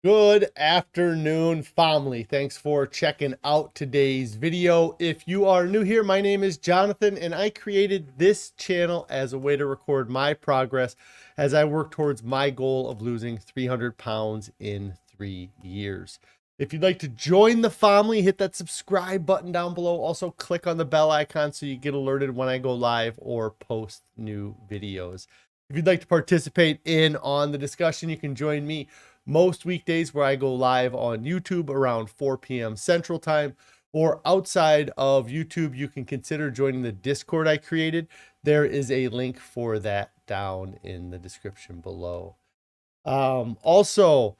Good afternoon, family. Thanks for checking out today's video. If you are new here, my name is Jonathan, and I created this channel as a way to record my progress as I work towards my goal of losing 300 pounds in 3 years. If you'd like to join the family, hit that subscribe button down below. Also, click on the bell icon so you get alerted when I go live or post new videos. If you'd like to participate on the discussion, you can join me most weekdays where I go live on YouTube around 4 p.m. Central Time, or outside of YouTube, you can consider joining the Discord I created. There is a link for that down in the description below. Also,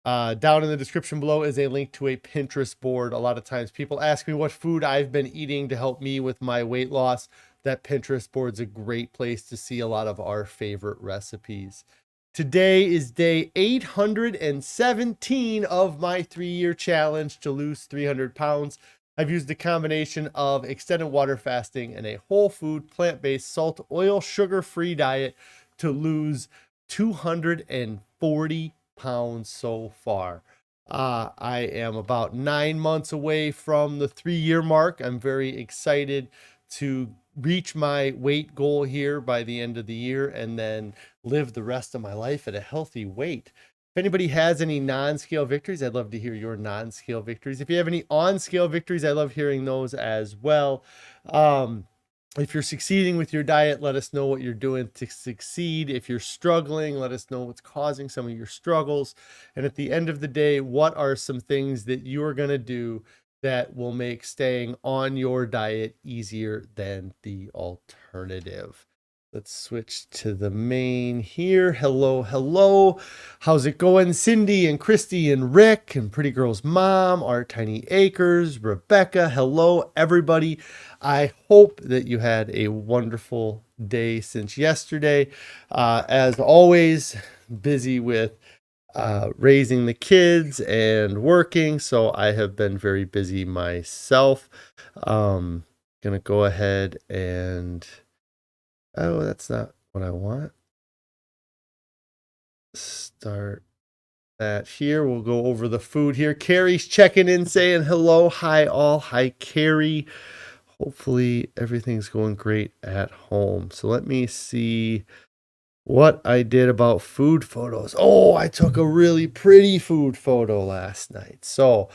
down in the description below is a link to a Pinterest board. A lot of times people ask me what food I've been eating to help me with my weight loss. That Pinterest board's a great place to see a lot of our favorite recipes. Today is day 817 of my 3-year challenge to lose 300 pounds. I've used a combination of extended water fasting and a whole food, plant-based, salt, oil, sugar-free diet to lose 240 pounds so far. I am about 9 months away from the 3-year mark. I'm very excited to reach my weight goal here by the end of the year and then live the rest of my life at a healthy weight. If anybody has any non-scale victories, I'd love to hear your non-scale victories. If you have any on-scale victories, I love hearing those as well. If you're succeeding with your diet, let us know what you're doing to succeed. If you're struggling, let us know what's causing some of your struggles. And at the end of the day, what are some things that you are going to do that will make staying on your diet easier than the alternative? Let's switch to the main here. Hello. How's it going? Cindy and Christy and Rick and Pretty Girl's mom, Art Tiny Acres, Rebecca. Hello, everybody. I hope that you had a wonderful day since yesterday. As always, busy with raising the kids and working, so I have been very busy myself. Gonna go ahead and that's not what I want. Start that here. We'll go over the food here. Carrie's checking in saying hello. Hi all. Hi Carrie. Hopefully everything's going great at home. So let me see what I did about food photos. Oh, I took a really pretty food photo last night. So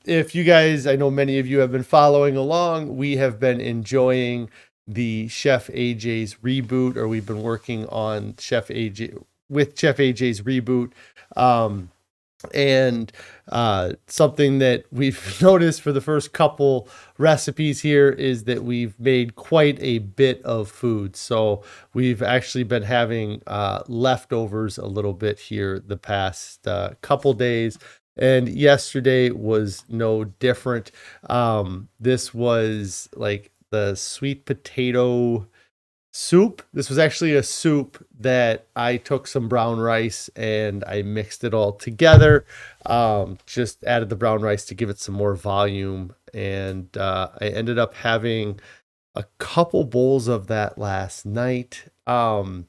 if you guys, I know many of you have been following along, we have been enjoying the Chef AJ's reboot, or we've been working on Chef AJ's reboot. And something that we've noticed for the first couple recipes here is that we've made quite a bit of food. So we've actually been having leftovers a little bit here the past couple days. And yesterday was no different. This was like the sweet potato soup. This was actually a soup that I took some brown rice and I mixed it all together. Just added the brown rice to give it some more volume. And I ended up having a couple bowls of that last night. It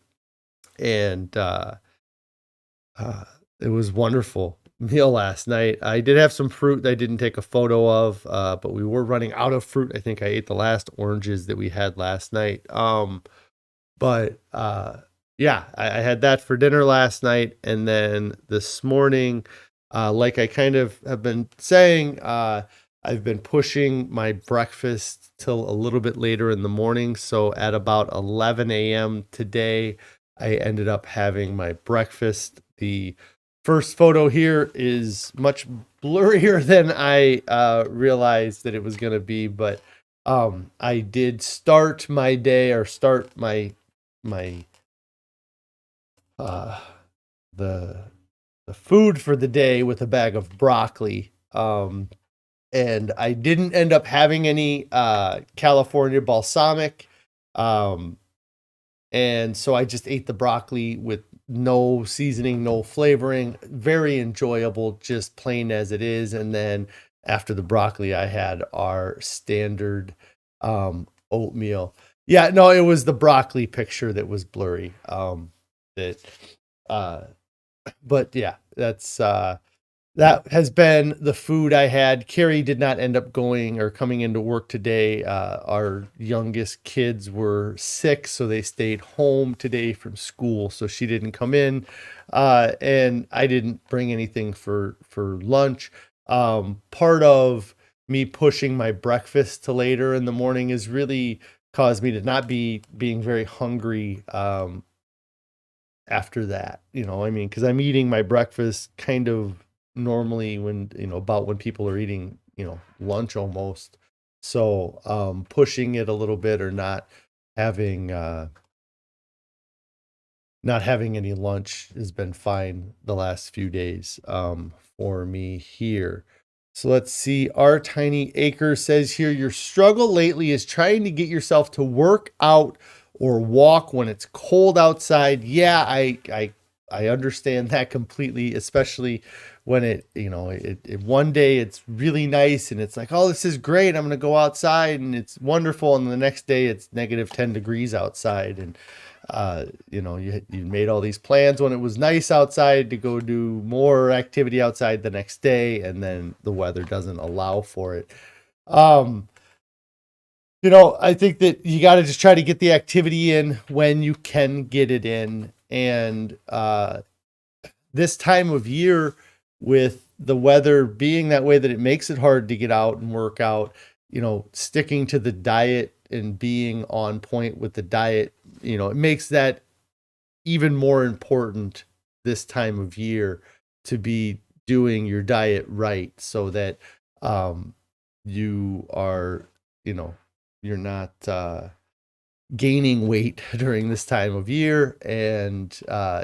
was wonderful meal last night. I did have some fruit that I didn't take a photo of, but we were running out of fruit. I think I ate the last oranges that we had last night. Yeah, I had that for dinner last night. And then this morning, like I kind of have been saying, I've been pushing my breakfast till a little bit later in the morning. So at about 11 a.m. today, I ended up having my breakfast. The first photo here is much blurrier than I realized that it was going to be, but I did start my day, or start my the food for the day with a bag of broccoli. And I didn't end up having any California balsamic. And so I just ate the broccoli with no seasoning, no flavoring. Very enjoyable, just plain as it is. And then after the broccoli, I had our standard oatmeal. Yeah, no, it was the broccoli picture that was blurry. But yeah, that has been the food I had. Carrie did not end up going or coming into work today. Our youngest kids were sick, so they stayed home today from school. So she didn't come in, and I didn't bring anything for lunch. Part of me pushing my breakfast to later in the morning has really caused me to not be being very hungry after that. I mean, because I'm eating my breakfast kind of normally when, about when people are eating, lunch almost. So pushing it a little bit or having not having any lunch has been fine the last few days for me here. So let's see. Our Tiny Acre says here, your struggle lately is trying to get yourself to work out or walk when it's cold outside. Yeah, I understand that completely, especially when it one day it's really nice and it's like, oh, this is great. I'm going to go outside and it's wonderful. And the next day it's negative 10 degrees outside. And you made all these plans when it was nice outside to go do more activity outside the next day, and then the weather doesn't allow for it. I think that you got to just try to get the activity in when you can get it in. And this time of year, with the weather being that way that it makes it hard to get out and work out, sticking to the diet and being on point with the diet, it makes that even more important this time of year to be doing your diet right, so that you are, you're not gaining weight during this time of year. And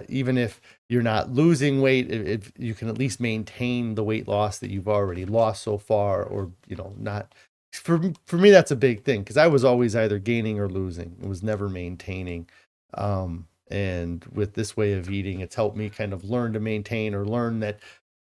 even if you're not losing weight, if you can at least maintain the weight loss that you've already lost so far, or not. For me, that's a big thing, because I was always either gaining or losing. It was never maintaining. And with this way of eating, it's helped me kind of learn to maintain, or learn that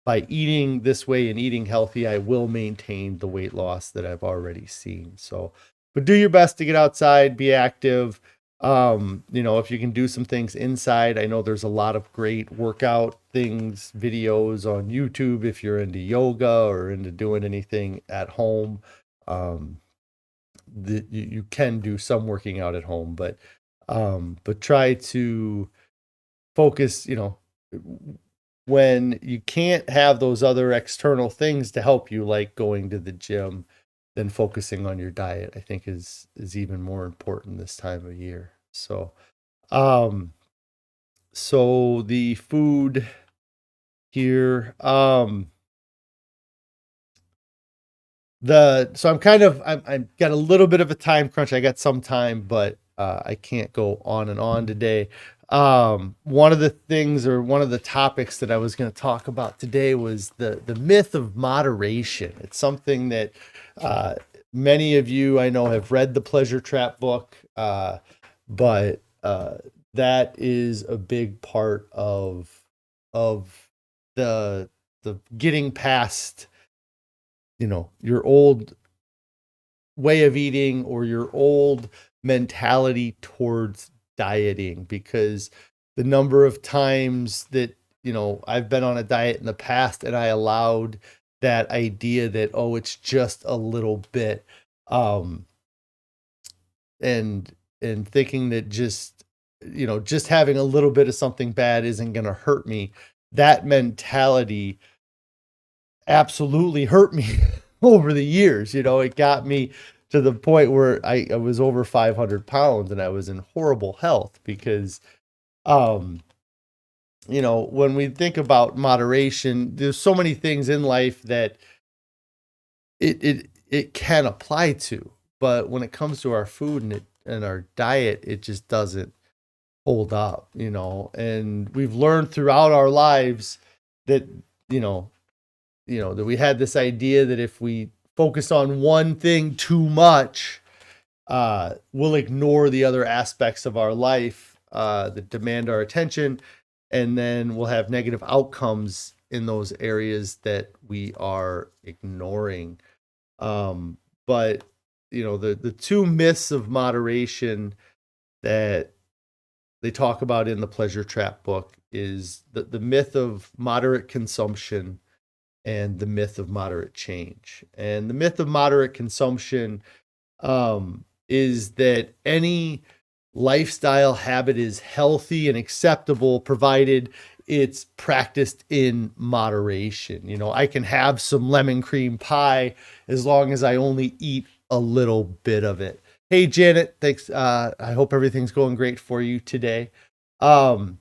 by eating this way and eating healthy, I will maintain the weight loss that I've already seen. So, but do your best to get outside, be active. If you can do some things inside, I know there's a lot of great workout things, videos on YouTube, if you're into yoga or into doing anything at home. You can do some working out at home, but try to focus, when you can't have those other external things to help you, like going to the gym, then focusing on your diet, I think is even more important this time of year. So, so the food here, so I'm got a little bit of a time crunch. I got some time, but I can't go on and on today. One of the things, or one of the topics that I was going to talk about today, was the myth of moderation. It's something that many of you I know have read the Pleasure Trap book, but that is a big part of the getting past your old way of eating, or your old mentality towards dieting. Because the number of times that I've been on a diet in the past, and I allowed that idea that, oh, it's just a little bit, and thinking that just having a little bit of something bad isn't going to hurt me. That mentality absolutely hurt me over the years. It got me to the point where I was over 500 pounds and I was in horrible health, because, when we think about moderation, there's so many things in life that it can apply to, but when it comes to our food and our diet, it just doesn't hold up, and we've learned throughout our lives that, that we had this idea that if we focus on one thing too much, we'll ignore the other aspects of our life that demand our attention, and then we'll have negative outcomes in those areas that we are ignoring. But the two myths of moderation that they talk about in the Pleasure Trap book is the myth of moderate consumption and the myth of moderate change. And the myth of moderate consumption is that any lifestyle habit is healthy and acceptable provided it's practiced in moderation. You know, I can have some lemon cream pie as long as I only eat a little bit of it. Hey, Janet, thanks. I hope everything's going great for you today. And,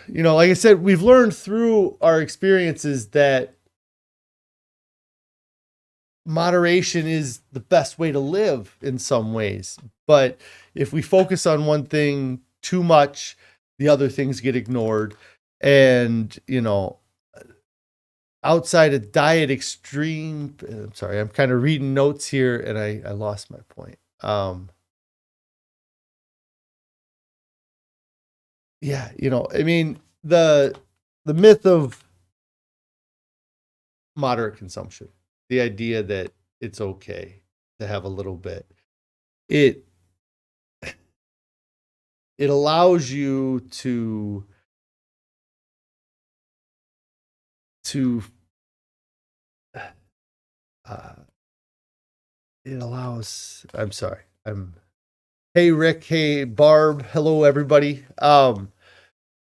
you know, like I said, we've learned through our experiences that moderation is the best way to live in some ways. But if we focus on one thing too much, the other things get ignored. And, you know, outside of diet extreme, I'm sorry, I'm kind of reading notes here and I lost my point. Yeah, you know, I mean, the myth of moderate consumption, the idea that it's okay to have a little bit, it allows you to it allows, I'm sorry, hey Rick, hey Barb, hello everybody.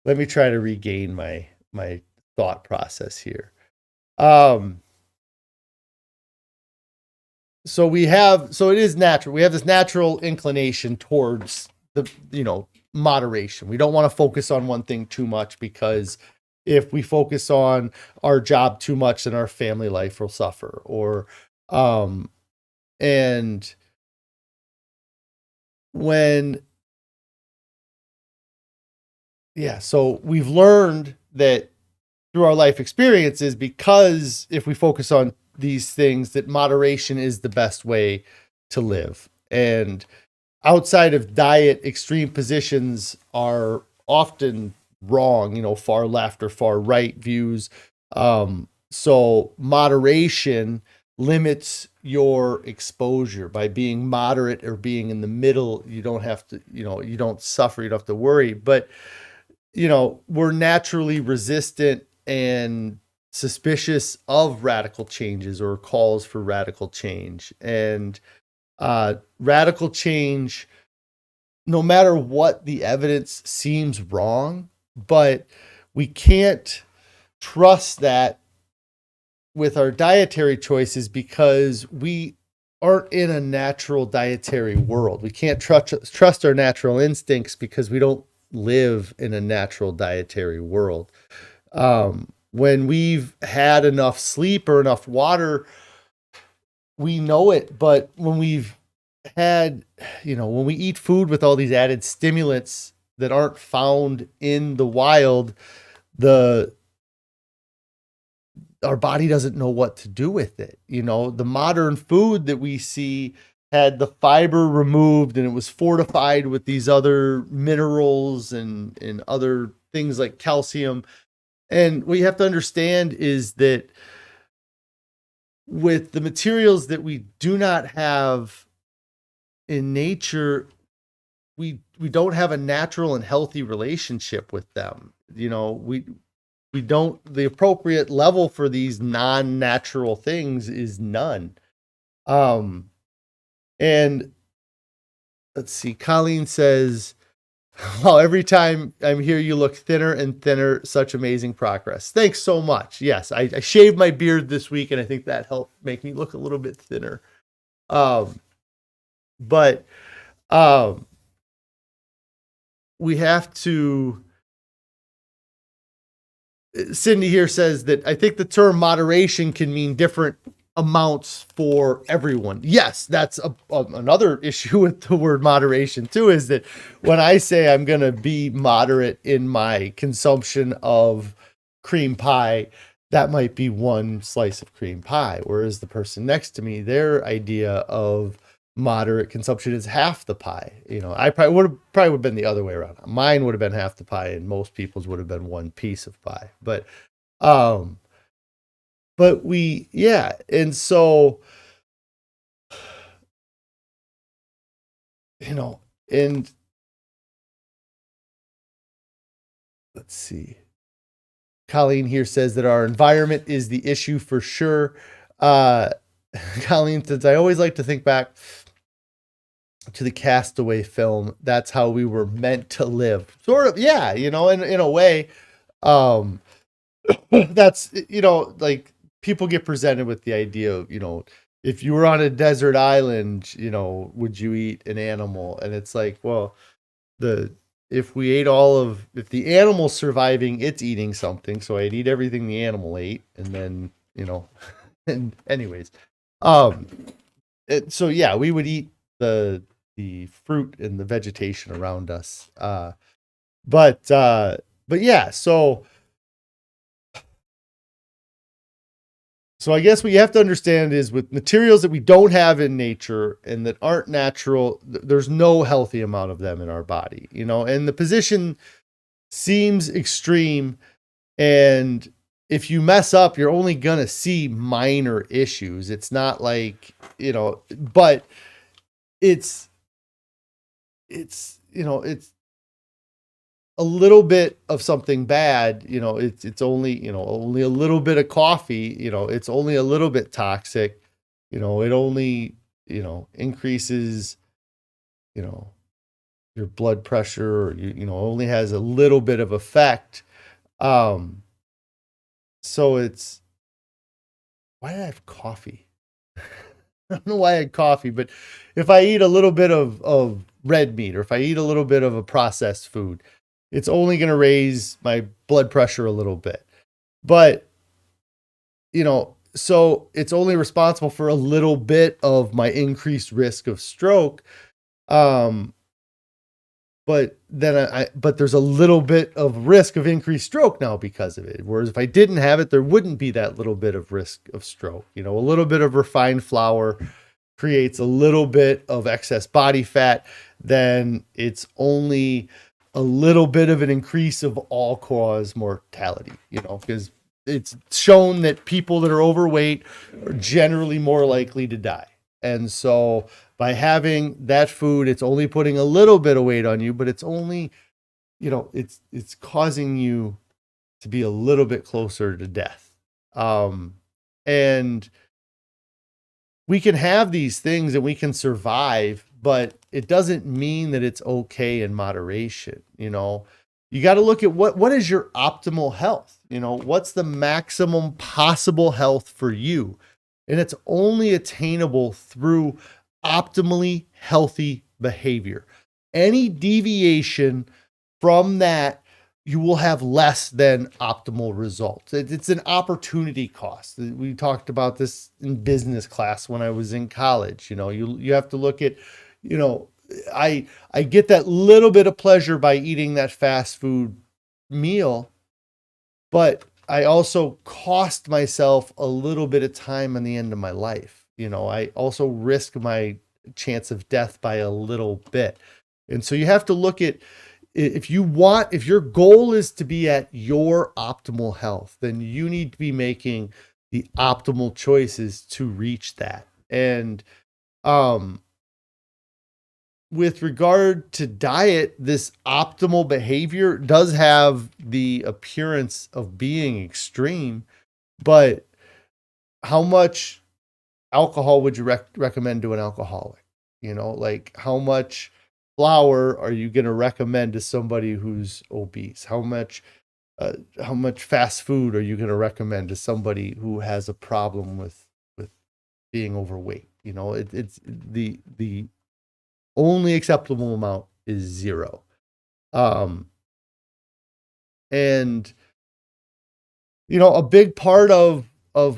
Let me try to regain my thought process here. So it is natural. We have this natural inclination towards the, you know, moderation. We don't want to focus on one thing too much, because if we focus on our job too much, then our family life will suffer. Or, and when, yeah, so we've learned that through our life experiences, because if we focus on these things, that moderation is the best way to live. And outside of diet, extreme positions are often wrong, you know, far left or far right views. So moderation limits your exposure. By being moderate or being in the middle, you don't have to, you know, you don't suffer, you don't have to worry. But, you know, we're naturally resistant and suspicious of radical changes or calls for radical change. And radical change, no matter what the evidence seems wrong, but we can't trust that with our dietary choices, because we aren't in a natural dietary world. We can't trust our natural instincts because we don't live in a natural dietary world. When we've had enough sleep or enough water, we know it. But when we've had, you know, when we eat food with all these added stimulants that aren't found in the wild, our body doesn't know what to do with it. You know, the modern food that we see had the fiber removed and it was fortified with these other minerals and other things like calcium. And what you have to understand is that with the materials that we do not have in nature, we don't have a natural and healthy relationship with them. You know, we don't, the appropriate level for these non-natural things is none. And let's see, Colleen says, well, every time I'm here, you look thinner and thinner. Such amazing progress. Thanks so much. Yes, I shaved my beard this week, and I think that helped make me look a little bit thinner. But we have to. Cindy here says that I think the term moderation can mean different amounts for everyone. Yes, that's another issue with the word moderation too, is that when I say I'm going to be moderate in my consumption of cream pie, that might be one slice of cream pie. Whereas the person next to me, their idea of moderate consumption is half the pie. You know, I probably would have been the other way around. Mine would have been half the pie and most people's would have been one piece of pie. But yeah. And so, you know, and let's see. Colleen here says that our environment is the issue for sure. Colleen says, I always like to think back to the Castaway film. That's how we were meant to live. Sort of, yeah, in a way. Um, that's, like people get presented with the idea of, if you were on a desert island, would you eat an animal? And it's like, well, if the animal's surviving, it's eating something. So I'd eat everything the animal ate. And then, and anyways, so yeah, we would eat the fruit and the vegetation around us. But yeah, so I guess what you have to understand is with materials that we don't have in nature and that aren't natural, there's no healthy amount of them in our body, and the position seems extreme. And if you mess up, you're only going to see minor issues. It's not like, but it's a little bit of something bad, it's only, only a little bit of coffee, it's only a little bit toxic, it only, increases, your blood pressure, or only has a little bit of effect. So it's, why did I have coffee? I don't know why I had coffee, but if I eat a little bit of red meat, or if I eat a little bit of a processed food, it's only going to raise my blood pressure a little bit. But, so it's only responsible for a little bit of my increased risk of stroke. But then but there's a little bit of risk of increased stroke now because of it. Whereas if I didn't have it, there wouldn't be that little bit of risk of stroke. A little bit of refined flour creates a little bit of excess body fat. Then it's only a little bit of an increase of all-cause mortality, because it's shown that people that are overweight are generally more likely to die. And so by having that food, it's only putting a little bit of weight on you, but it's only, it's causing you to be a little bit closer to death. And we can have these things and we can survive, but it doesn't mean that it's okay in moderation. You got to look at what is your optimal health? What's the maximum possible health for you? And it's only attainable through optimally healthy behavior. Any deviation from that, you will have less than optimal results. It's an opportunity cost. We talked about this in business class when I was in college. You have to look at, I get that little bit of pleasure by eating that fast food meal, but I also cost myself a little bit of time on the end of my life. I also risk my chance of death by a little bit. And so you have to look at, if your goal is to be at your optimal health, then you need to be making the optimal choices to reach that. And, with regard to diet, this optimal behavior does have the appearance of being extreme, but how much alcohol would you recommend to an alcoholic? Like how much flour are you going to recommend to somebody who's obese? How much fast food are you going to recommend to somebody who has a problem with being overweight? It's the only acceptable amount is 0. And, a big part of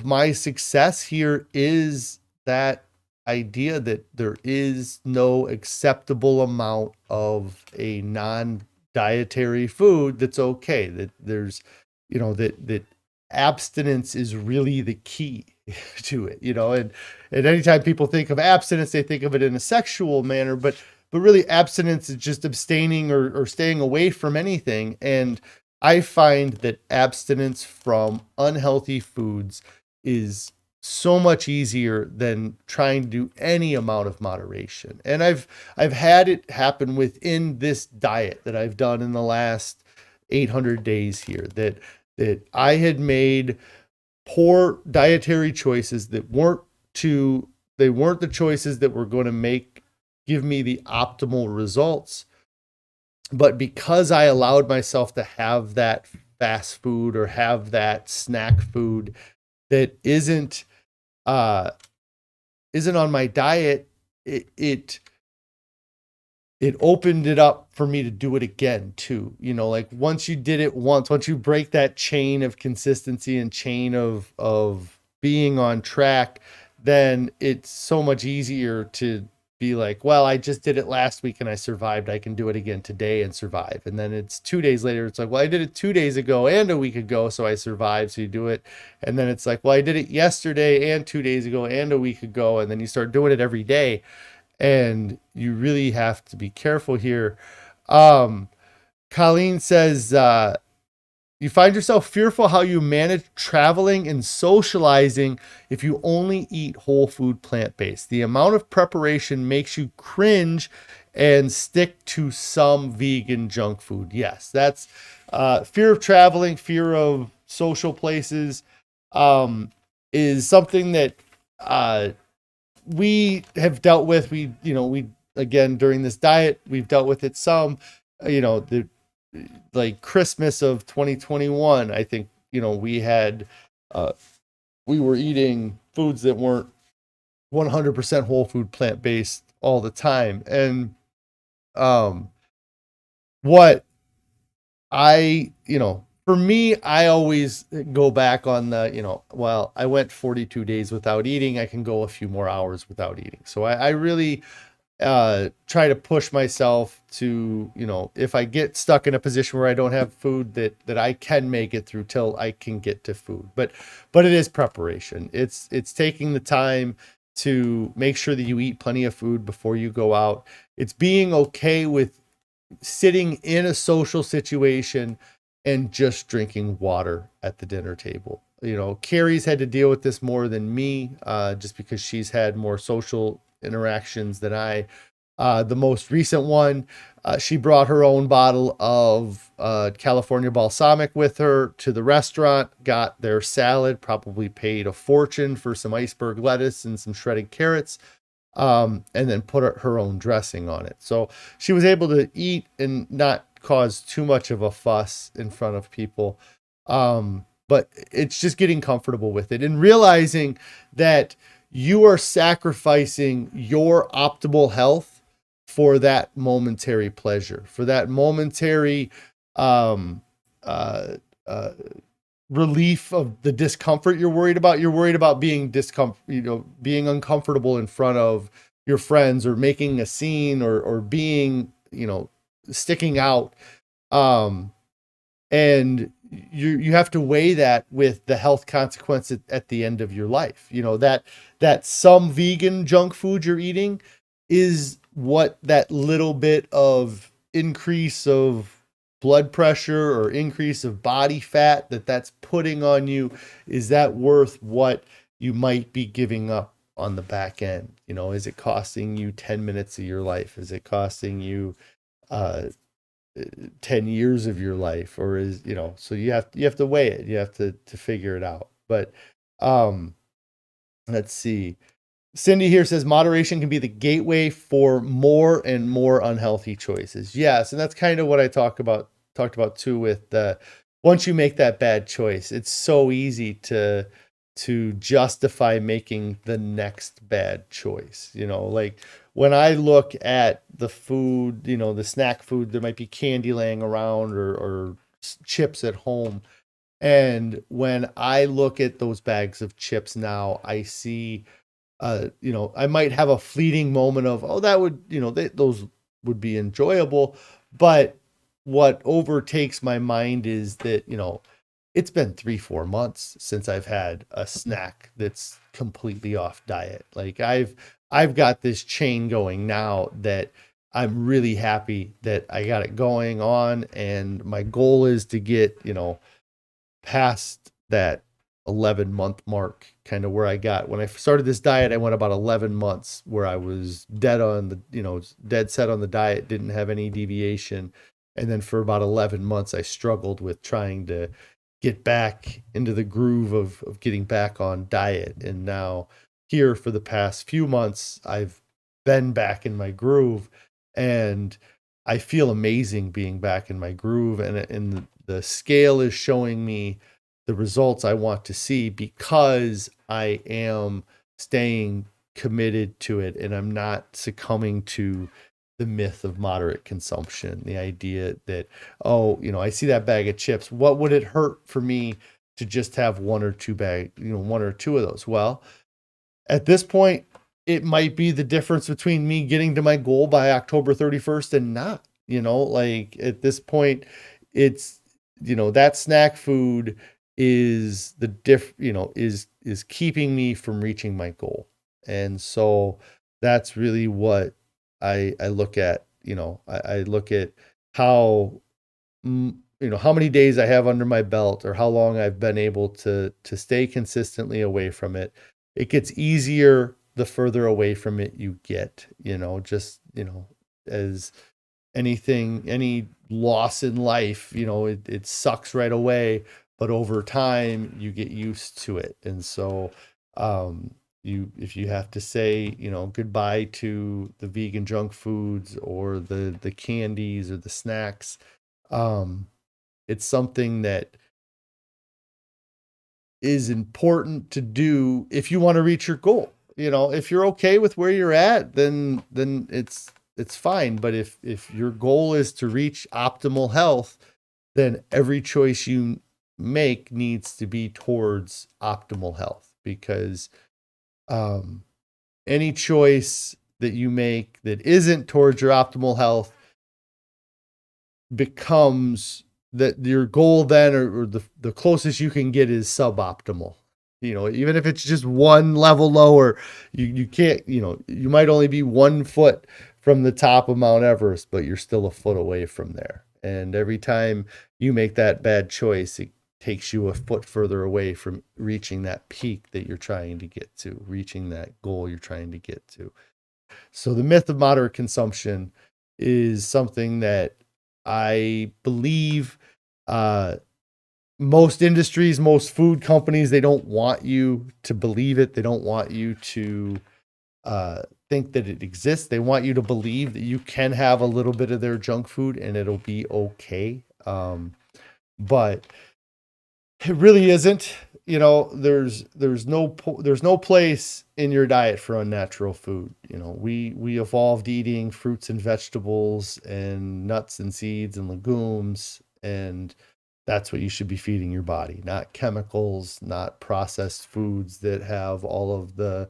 my success here is that idea that there is no acceptable amount of a non-dietary food that's okay. That there's, that abstinence is really the key to it, and anytime people think of abstinence, they think of it in a sexual manner, but really abstinence is just abstaining or staying away from anything. And I find that abstinence from unhealthy foods is so much easier than trying to do any amount of moderation. And I've had it happen within this diet that I've done in the last 800 days here, that I had made poor dietary choices that they weren't the choices that were going to give me the optimal results. But because I allowed myself to have that fast food or have that snack food that isn't on my diet, it opened it up for me to do it again too. Like once you did it once you break that chain of consistency and chain of being on track, then it's so much easier to be like, well, I just did it last week and I survived. I can do it again today and survive. And then it's 2 days later. It's like, well, I did it 2 days ago and a week ago, so I survived. So you do it. And then it's like, well, I did it yesterday and 2 days ago and a week ago. And then you start doing it every day. And you really have to be careful here. Colleen says, you find yourself fearful how you manage traveling and socializing if you only eat whole food plant-based. The amount of preparation makes you cringe and stick to some vegan junk food. Yes, that's fear of traveling, fear of social places, is something that we have dealt with. We again, during this diet, we've dealt with it some. Like Christmas of 2021, I think, we were eating foods that weren't 100% whole food plant-based all the time. And what for me, I always go back on the, well, I went 42 days without eating. I can go a few more hours without eating. So I really try to push myself to, if I get stuck in a position where I don't have food, that I can make it through till I can get to food. But it is preparation. It's taking the time to make sure that you eat plenty of food before you go out. It's being okay with sitting in a social situation and just drinking water at the dinner table. Carrie's had to deal with this more than me, just because she's had more social interactions than I. The most recent one, she brought her own bottle of California balsamic with her to the restaurant, got their salad, probably paid a fortune for some iceberg lettuce and some shredded carrots, and then put her own dressing on it. So she was able to eat and not cause too much of a fuss in front of people. But it's just getting comfortable with it and realizing that you are sacrificing your optimal health for that momentary pleasure, for that momentary relief of the discomfort you're worried about. You're worried about being being uncomfortable in front of your friends, or making a scene, or being, sticking out. And you have to weigh that with the health consequence at the end of your life. That some vegan junk food you're eating is what that little bit of increase of blood pressure or increase of body fat that's putting on you, is that worth what you might be giving up on the back end? Is it costing you 10 minutes of your life? Is it costing you 10 years of your life? Or is, so you have to weigh it. You have to figure it out. But let's see. Cindy here says moderation can be the gateway for more and more unhealthy choices. Yes, and that's kind of what I talked about too, with once you make that bad choice, it's so easy to justify making the next bad choice. Like when I look at the food, the snack food, there might be candy laying around, or chips at home. And when I look at those bags of chips now, I see, I might have a fleeting moment of, oh, that would, those would be enjoyable. But what overtakes my mind is that, it's been 3-4 months since I've had a snack that's completely off diet. Like I've got this chain going now that I'm really happy that I got it going on. And my goal is to get, past that 11-month mark, kind of where I got when I started this diet. I went about 11 months where I was dead set on the diet, didn't have any deviation. And then for about 11 months, I struggled with trying to get back into the groove of getting back on diet. And now, here for the past few months, I've been back in my groove, and I feel amazing being back in my groove. And the scale is showing me the results I want to see because I am staying committed to it and I'm not succumbing to the myth of moderate consumption. The idea that, oh, I see that bag of chips. What would it hurt for me to just have one or two one or two of those? Well, at this point, it might be the difference between me getting to my goal by October 31st and not. Like at this point, it's that snack food is is keeping me from reaching my goal. And so that's really what I look at. I look at how how many days I have under my belt or how long I've been able to stay consistently away from it. It gets easier the further away from it you get, as any loss in life, it sucks right away, but over time you get used to it. And so, if you have to say, goodbye to the vegan junk foods or the candies or the snacks, it's something that is important to do if you want to reach your goal. If you're okay with where you're at, then it's fine. But if your goal is to reach optimal health, then every choice you make needs to be towards optimal health, because any choice that you make that isn't towards your optimal health becomes that your goal then, or the closest you can get is suboptimal. Even if it's just one level lower, you can't, you might only be 1 foot from the top of Mount Everest, but you're still a foot away from there. And every time you make that bad choice, it takes you a foot further away from reaching that peak that you're trying to get to, reaching that goal you're trying to get to. So the myth of moderate consumption is something that I believe most industries, most food companies, they don't want you to believe it. They don't want you to think that it exists. They want you to believe that you can have a little bit of their junk food and it'll be okay. But it really isn't. There's no place in your diet for unnatural food. We evolved eating fruits and vegetables and nuts and seeds and legumes, and that's what you should be feeding your body, not chemicals, not processed foods that have all of the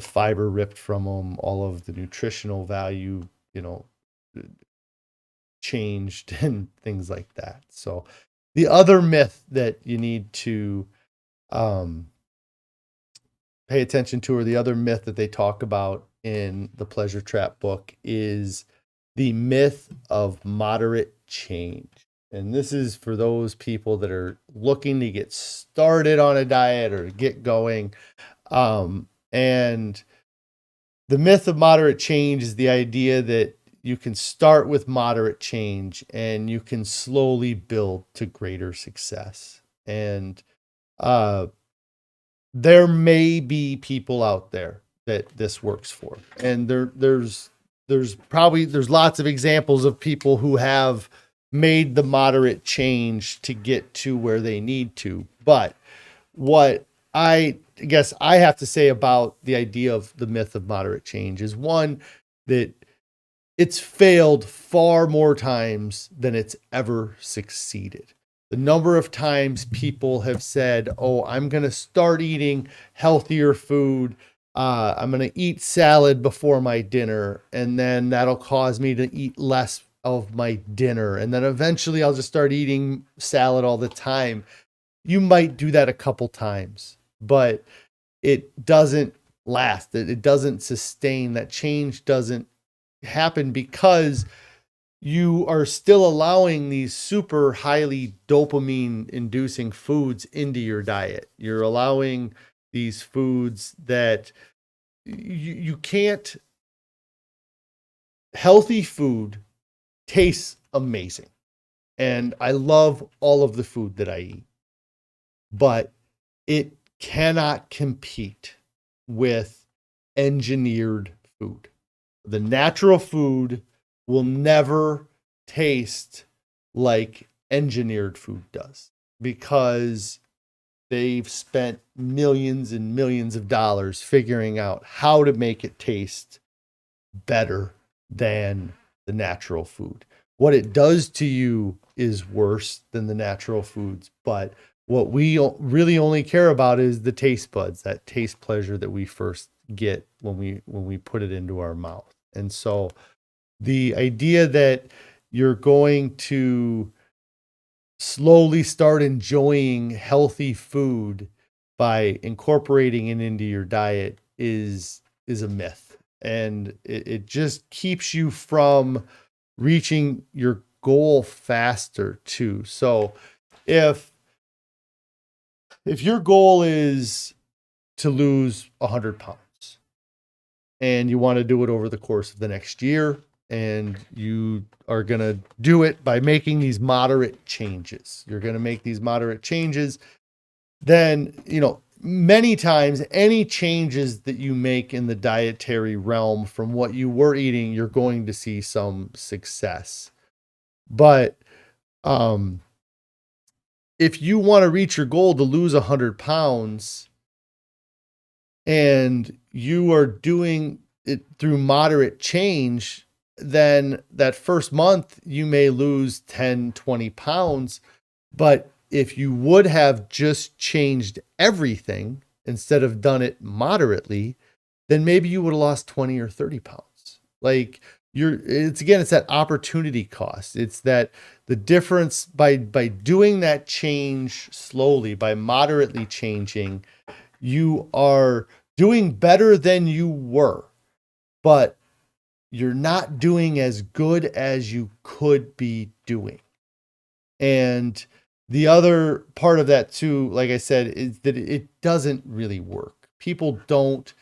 fiber ripped from them, all of the nutritional value, changed and things like that. So the other myth that you need to pay attention to, or the other myth that they talk about in the Pleasure Trap book, is the myth of moderate change. And this is for those people that are looking to get started on a diet or get going. And the myth of moderate change is the idea that you can start with moderate change and you can slowly build to greater success. And there may be people out there that this works for. And there's lots of examples of people who have made the moderate change to get to where they need to. But what I guess I have to say about the idea of the myth of moderate change is, one, that it's failed far more times than it's ever succeeded. The number of times people have said, oh, I'm going to start eating healthier food. I'm going to eat salad before my dinner, and then that'll cause me to eat less of my dinner. And then eventually I'll just start eating salad all the time. You might do that a couple times, but it doesn't last. It doesn't sustain. That change doesn't happen because you are still allowing these super highly dopamine inducing foods into your diet. You're allowing these foods that you can't. Healthy food tastes amazing. And I love all of the food that I eat, but it cannot compete with engineered food. The natural food will never taste like engineered food does, because they've spent millions and millions of dollars figuring out how to make it taste better than the natural food. What it does to you is worse than the natural foods, but what we really only care about is the taste buds, that taste pleasure that we first get when we put it into our mouth. And so the idea that you're going to slowly start enjoying healthy food by incorporating it into your diet is a myth. And it just keeps you from reaching your goal faster too. So if your goal is to lose 100 pounds and you want to do it over the course of the next year, and you are going to do it by making these moderate changes, you're going to make these moderate changes, then, many times any changes that you make in the dietary realm from what you were eating, you're going to see some success. But if you want to reach your goal to lose 100 pounds and you are doing it through moderate change, then that first month you may lose 10, 20 pounds. But if you would have just changed everything instead of done it moderately, then maybe you would have lost 20 or 30 pounds. Like it's that opportunity cost. It's that the difference by doing that change slowly, by moderately changing, you are doing better than you were, but you're not doing as good as you could be doing. And the other part of that too, like I said, is that it doesn't really work. People don't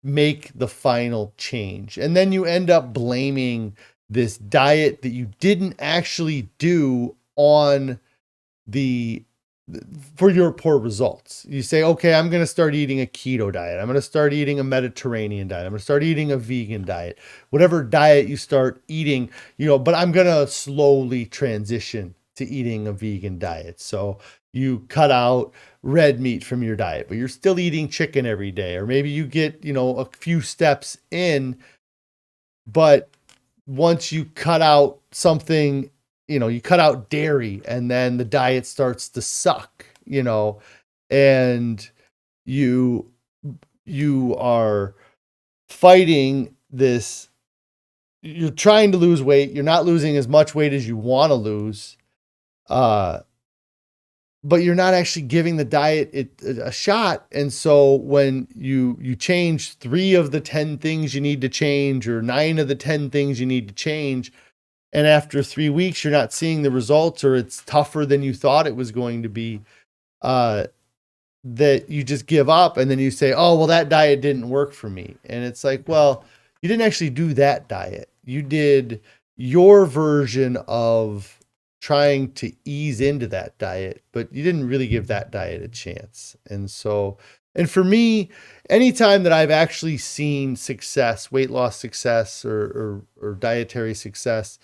make the final change. And then you end up blaming this diet that you didn't actually do for your poor results. You say, okay, I'm going to start eating a keto diet. I'm going to start eating a Mediterranean diet. I'm going to start eating a vegan diet, whatever diet you start eating, but I'm going to slowly transition to eating a vegan diet. So you cut out red meat from your diet, but you're still eating chicken every day. Or maybe you get, a few steps in, but once you cut out something, you cut out dairy, and then the diet starts to suck, and you are fighting this. You're trying to lose weight. You're not losing as much weight as you want to lose. But you're not actually giving the diet a shot. And so when you change 3 of the 10 things you need to change, or 9 of the 10 things you need to change, and after 3 weeks, you're not seeing the results, or it's tougher than you thought it was going to be, that you just give up, and then you say, oh, well, that diet didn't work for me. And it's like, well, you didn't actually do that diet. You did your version of trying to ease into that diet, but you didn't really give that diet a chance. And for me, anytime that I've actually seen success, weight loss success, or dietary success,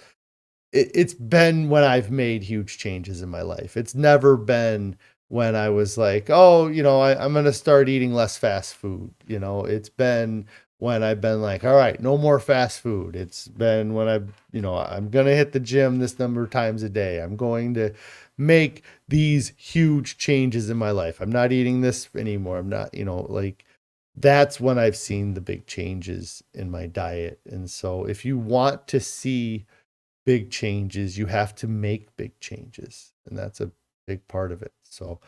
it's been when I've made huge changes in my life. It's never been when I was like, oh, I'm going to start eating less fast food. It's been when I've been like, all right, no more fast food. It's been when I'm going to hit the gym this number of times a day. I'm going to make these huge changes in my life. I'm not eating this anymore. I'm not, that's when I've seen the big changes in my diet. And so if you want to see big changes, you have to make big changes, and that's a big part of it. So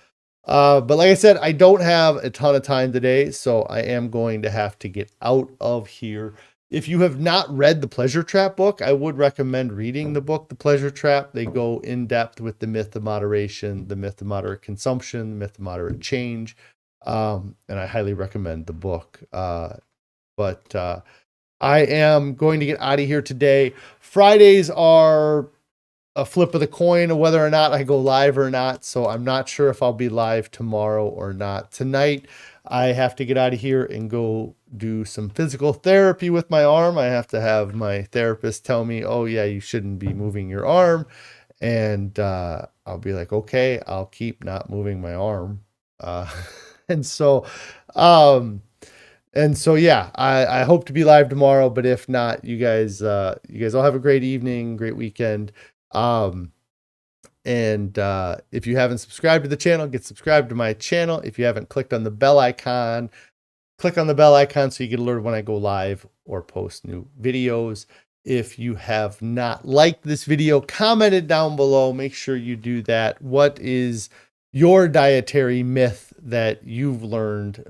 but like I said, I don't have a ton of time today, so I am going to have to get out of here. If you have not read the Pleasure Trap book, I would recommend reading the book, The Pleasure Trap. They go in depth with the myth of moderation, the myth of moderate consumption, the myth of moderate change. And I highly recommend the book. But I am going to get out of here today. Fridays are a flip of the coin of whether or not I go live or not. So I'm not sure if I'll be live tomorrow or not. Tonight, I have to get out of here and go do some physical therapy with my arm. I have to have my therapist tell me, oh, yeah, you shouldn't be moving your arm. And I'll be like, okay, I'll keep not moving my arm. And so, um, yeah, I hope to be live tomorrow, but if not, you guys all have a great evening, great weekend. And if you haven't subscribed to the channel, get subscribed to my channel. If you haven't clicked on the bell icon, click on the bell icon so you get alerted when I go live or post new videos. If you have not liked this video, comment it down below. Make sure you do that. What is your dietary myth that you've learned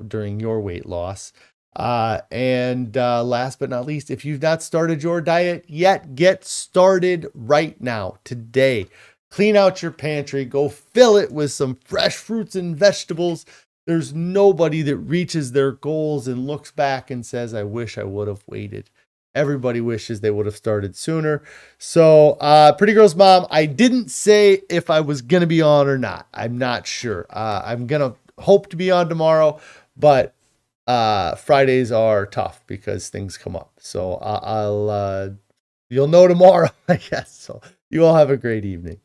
during your weight loss? And last but not least, if you've not started your diet yet, get started right now, today. Clean out your pantry, go fill it with some fresh fruits and vegetables. There's nobody that reaches their goals and looks back and says, I wish I would have waited. Everybody wishes they would have started sooner. So, Pretty Girl's Mom, I didn't say if I was going to be on or not. I'm not sure. I'm going to hope to be on tomorrow, but Fridays are tough because things come up. So you'll know tomorrow, I guess. So you all have a great evening.